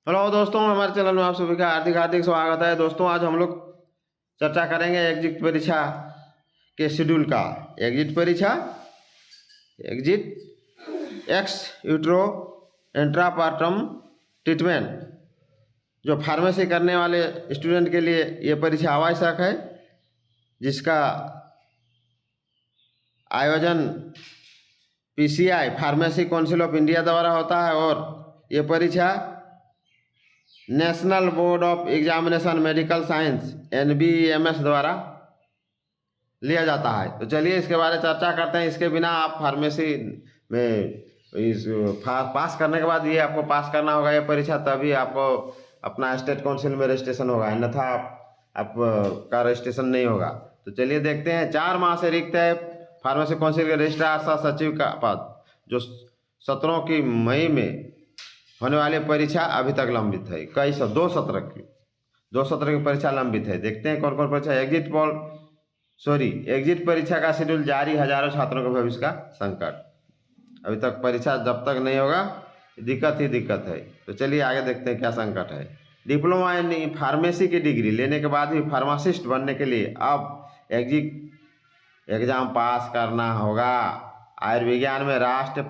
Hello दोस्तों, हमारे channel में आप सभी का हार्दिक हार्दिक स्वागत है। दोस्तों, आज हम लोग चर्चा करेंगे एग्जिट परीक्षा के शेड्यूल का। एग्जिट परीक्षा, एग्जिट एक्स यूट्रो एंट्रापार्टम ट्रीटमेंट, जो फार्मेसी करने वाले स्टूडेंट के लिए ये परीक्षा आवश्यक है, जिसका आयोजन PCI pharmacy council of India द्वारा होता है और ये परीक्षा national board of examination medical science NBEMS द्वारा लिया जाता है। तो चलिए इसके बारे में चर्चा करते हैं। इसके बिना आप फार्मेसी में पास करने के बाद ये आपको पास करना होगा ये परीक्षा, तभी आपको अपना स्टेट काउंसिल में रजिस्ट्रेशन होगा, अन्यथा आप का रजिस्ट्रेशन नहीं होगा। तो चलिए देखते हैं। 4 माह से रिक्त है फार्मेसी काउंसिल के रजिस्ट्रार सह सचिव का पद, जो सत्रों की मई में होने वाली परीक्षा अभी तक लंबित है। कई 2 सत्र की परीक्षा लंबित है। देखते हैं कौन कौन परीक्षा। एग्जिट परीक्षा का शेड्यूल जारी, हजारों छात्रों के भविष्य का संकट। अभी तक परीक्षा जब तक नहीं होगा दिक्कत है। तो चलिए आगे देखते हैं क्या संकट है। डिप्लोमा इन फार्मेसी की डिग्री लेने के बाद भी फार्मासिस्ट बनने के लिए अब एग्जिट एग्जाम पास करना होगा। आयुर्विज्ञान में राष्ट्रीय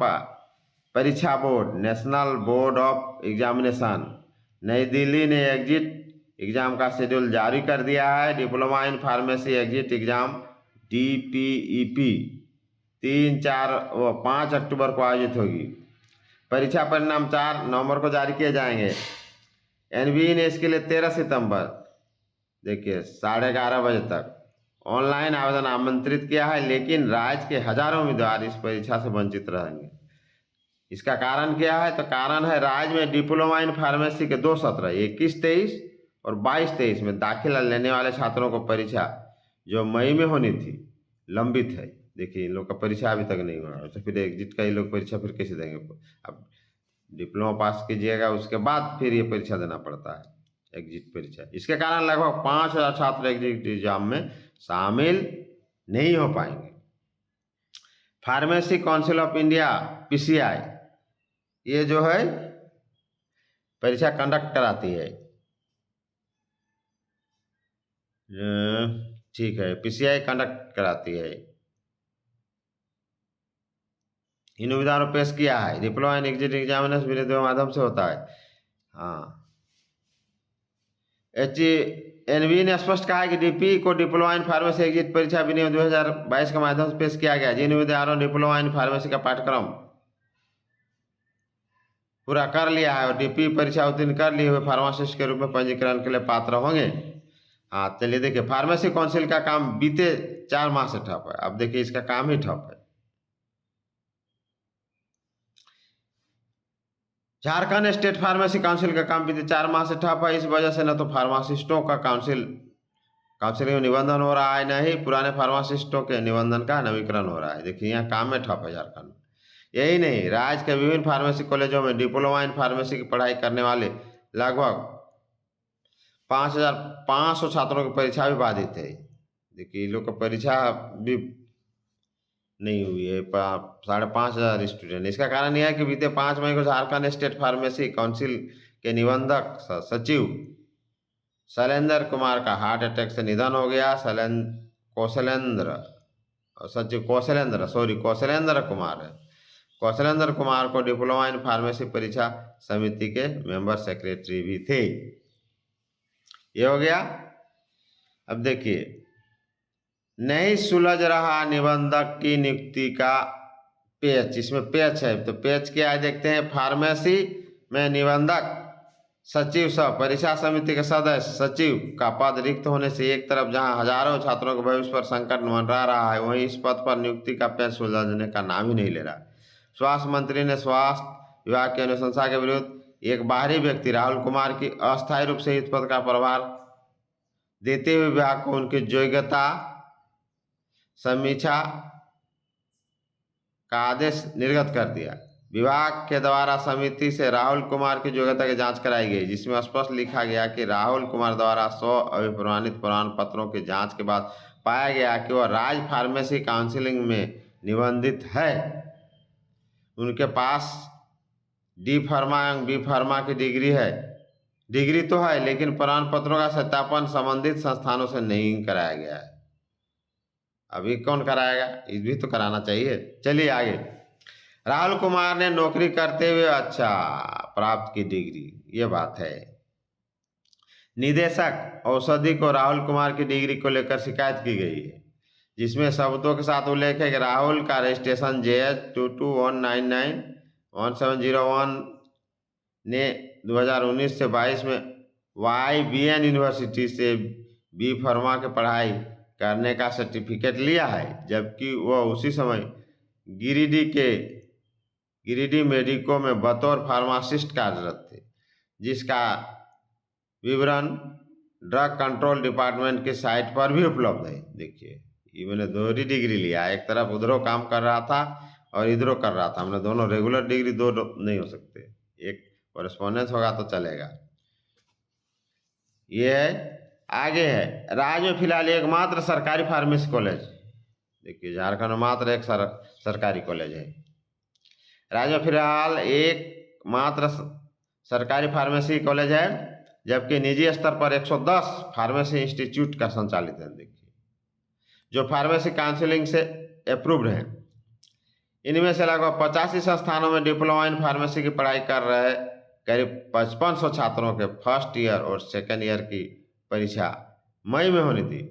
परीक्षा board, national board of examination नई दिल्ली ने एग्जिट एग्जाम का शेड्यूल जारी कर दिया है। Diploma in pharmacy exit exam DPEP 3, 4 व 5 अक्टूबर को आयोजित होगी। परीक्षा परिणाम 4 नवंबर को जारी किए जाएंगे। NBE ने इसके लिए 13 सितंबर देखिए 11:30 बजे तक ऑनलाइन आवेदन आमंत्रित किया है, लेकिन राज्य के हजारों उम्मीदवार इस परीक्षा से वंचित रहेंगे। इसका कारण क्या है? तो कारण है राज्य में डिप्लोमा इन फार्मेसी के 2 सत्र 21-23 और 22-23 में दाखिला लेने वाले छात्रों को परीक्षा जो मई में होनी थी लंबित है। देखिए इन लोग का परीक्षा अभी तक नहीं हुआ, तो फिर एग्जिट का ये लोग परीक्षा फिर कैसे देंगे? अब डिप्लोमा पास कीजिएगा, उसके बाद फिर ये परीक्षा देना पड़ता है, एग्जिट परीक्षा। इसके कारण लगभग 5,000 छात्र एग्जिट एग्जाम में शामिल नहीं हो पाएंगे। Pharmacy council of India PCI ये जो है परीक्षा कंडक्ट कराती है। ठीक है, PCI कंडक्ट कराती है। इन उम्मीदवारों पेश किया है। डिप्लोमा इन एग्जिट एग्जामिनेशन विनिर्देश माध्यम से होता है। हाँ, NBE ने स्पष्ट कहा है कि DPE को डिप्लोमा इन फार्मेसी एग्जिट परीक्षा विनियोग 2022 के माध्यम से पेश किया गया। जिन उम्मीदवारों डिप्लोमा इन फार्मेसी का पाठ्यक्रम पूरा कर लिया है और DPE परीक्षा उत्तीर्ण कर लिए हुए फार्मासिस्ट के रूप में पंजीकरण के लिए पात्र होंगे। हाँ, चलिए देखिए, फार्मेसी काउंसिल का काम बीते 4 माह से ठप है। अब देखिए इसका काम ही ठप है। झारखंड स्टेट फार्मेसी काउंसिल का काम बीते 4 माह से ठप है। इस वजह से न तो फार्मासिस्टों का काउंसिल में निबंधन हो रहा है, न ही पुराने फार्मासिस्टों के निबंधन का नवीकरण हो रहा है। देखिए यहाँ काम में ठप है झारखंड में। यही नहीं, राज्य के विभिन्न फार्मेसी कॉलेजों में डिप्लोमा इन फार्मेसी की पढ़ाई करने वाले लगभग 5,500 छात्रों की परीक्षा भी बाधित है। देखिए लोग का परीक्षा भी नहीं हुई है, 5,500 स्टूडेंट। इसका कारण यह है कि बीते 5 मई को झारखंड स्टेट फार्मेसी काउंसिल के निबंधक सचिव शैलेंद्र कुमार का हार्ट अटैक से निधन हो गया। कौशलेंद्र कुमार है। कौशलेंद्र कुमार को डिप्लोमा इन फार्मेसी परीक्षा समिति के मेंबर सेक्रेटरी भी थे। ये हो गया। अब देखिए, नहीं सुलझ रहा निबंधक की नियुक्ति का पेच। इसमें पेच है, तो पेच क्या है देखते हैं। फार्मेसी में निबंधक सचिव सह परीक्षा समिति के सदस्य सचिव का पद रिक्त होने से एक तरफ जहां हजारों छात्रों के भविष्य पर संकट मंडरा रहा है, वहीं इस पद पर नियुक्ति का पेच सुलझने का नाम ही नहीं ले रहा। स्वास्थ्य मंत्री ने स्वास्थ्य विभाग की अनुशंसा के विरुद्ध एक बाहरी व्यक्ति राहुल कुमार की अस्थायी रूप से इस पद का प्रभार देते हुए विभाग को उनकी योग्यता समीक्षा का आदेश निर्गत कर दिया। विभाग के द्वारा समिति से राहुल कुमार की योग्यता की जांच कराई गई, जिसमें स्पष्ट लिखा गया कि राहुल कुमार द्वारा 100 अभिप्रमाणित प्रमाण पत्रों की जांच के बाद पाया गया कि वह राज्य फार्मेसी काउंसिलिंग में निबंधित है। उनके पास D फार्मा एवं B फार्मा की डिग्री है। डिग्री तो है लेकिन प्रमाण पत्रों का सत्यापन संबंधित संस्थानों से नहीं कराया गया है। अभी कौन कराएगा, इस भी तो कराना चाहिए। चलिए आगे। राहुल कुमार ने नौकरी करते हुए अच्छा प्राप्त की डिग्री, ये बात है। निदेशक औषधि को राहुल कुमार की डिग्री को लेकर शिकायत की गई है, जिसमें शब्दों के साथ उल्लेख है कि राहुल का रजिस्ट्रेशन JH2219911701 ने 2019 से 22 में YBN यूनिवर्सिटी से बी फार्मा की पढ़ाई करने का सर्टिफिकेट लिया है, जबकि वह उसी समय गिरिडीह मेडिको में बतौर फार्मासिस्ट कार्यरत थे, जिसका विवरण ड्रग कंट्रोल डिपार्टमेंट की साइट पर भी उपलब्ध है। देखिए, ये मैंने दोहरी डिग्री लिया, एक तरफ उधरों काम कर रहा था और इधरों कर रहा था। हमने दोनों रेगुलर डिग्री दो नहीं हो सकते, एक कॉरेस्पॉन्डेंस होगा तो चलेगा। ये है। आगे है, राज्य में फिलहाल एकमात्र सरकारी फार्मेसी कॉलेज, देखिए झारखंड में मात्र एक सरकारी कॉलेज है। राज्य में फिलहाल एक मात्र सरकारी फार्मेसी कॉलेज है, जबकि निजी स्तर पर 110 फार्मेसी इंस्टीट्यूट का संचालित है। देखिए, जो फार्मेसी काउंसिलिंग से अप्रूव्ड हैं। इनमें से लगभग 85 संस्थानों में डिप्लोमा इन फार्मेसी की पढ़ाई कर रहे करीब 5500 छात्रों के फर्स्ट ईयर और सेकेंड ईयर की परीक्षा मई में होनी थी।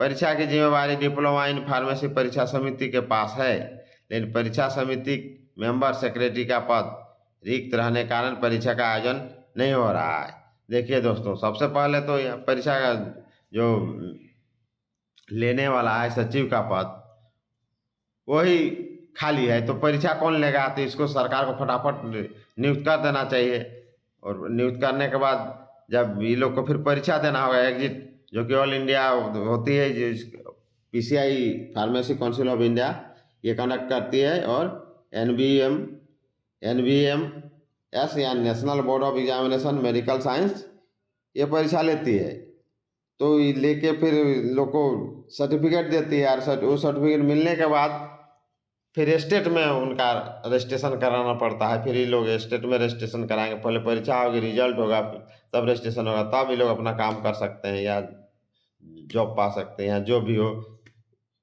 परीक्षा की जिम्मेवारी डिप्लोमा इन फार्मेसी परीक्षा समिति के पास है, लेकिन परीक्षा समिति मेंबर सेक्रेटरी का पद रिक्त रहने के कारण परीक्षा का आयोजन नहीं हो रहा है। देखिए दोस्तों, सबसे पहले तो यह परीक्षा का जो लेने वाला है सचिव का पद वही खाली है, तो परीक्षा कौन लेगा। तो इसको सरकार को फटाफट नियुक्त कर देना चाहिए, और नियुक्त करने के बाद जब ये लोग को फिर परीक्षा देना होगा एग्जिट, जो कि ऑल इंडिया होती है, PCI pharmacy council of India ये कंडक्ट करती है, और NBMS या national board of examination medical science ये परीक्षा लेती है। तो ये लेके फिर लोग को सर्टिफिकेट देती है, और वो सर्टिफिकेट मिलने के बाद फिर स्टेट में उनका रजिस्ट्रेशन कराना पड़ता है। फिर ये लोग स्टेट में रजिस्ट्रेशन कराएंगे, पहले परीक्षा होगी, रिजल्ट होगा, तब रजिस्ट्रेशन होगा, तब ये लोग अपना काम कर सकते हैं या जॉब पा सकते हैं, या जो भी हो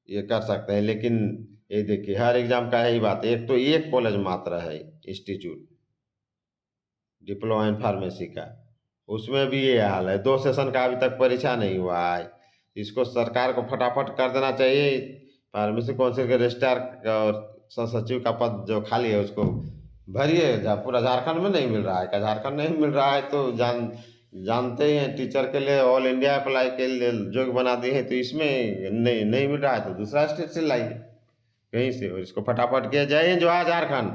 ये कर सकते हैं। लेकिन ये देखिए, हर एग्जाम का यही बात है, एक तो एक कॉलेज मात्र है इंस्टीट्यूट डिप्लोमा इन फार्मेसी का, उसमें भी ये हाल है। 2 सेशन का अभी तक परीक्षा नहीं हुआ है। इसको सरकार को फटाफट कर देना चाहिए। फार्मेसी काउंसिल के रजिस्ट्रार और सचिव का पद जो खाली है उसको भरिए। पूरा झारखंड में नहीं मिल रहा है, क्या झारखंड नहीं मिल रहा है तो जानते ही हैं, टीचर के लिए ऑल इंडिया अप्लाई के लिए योग्य बना दी है, तो इसमें नहीं मिल रहा है तो दूसरा स्टेट से लाइए कहीं से, और इसको फटाफट किया जाए। जय हिंद, जवाहर झारखंड।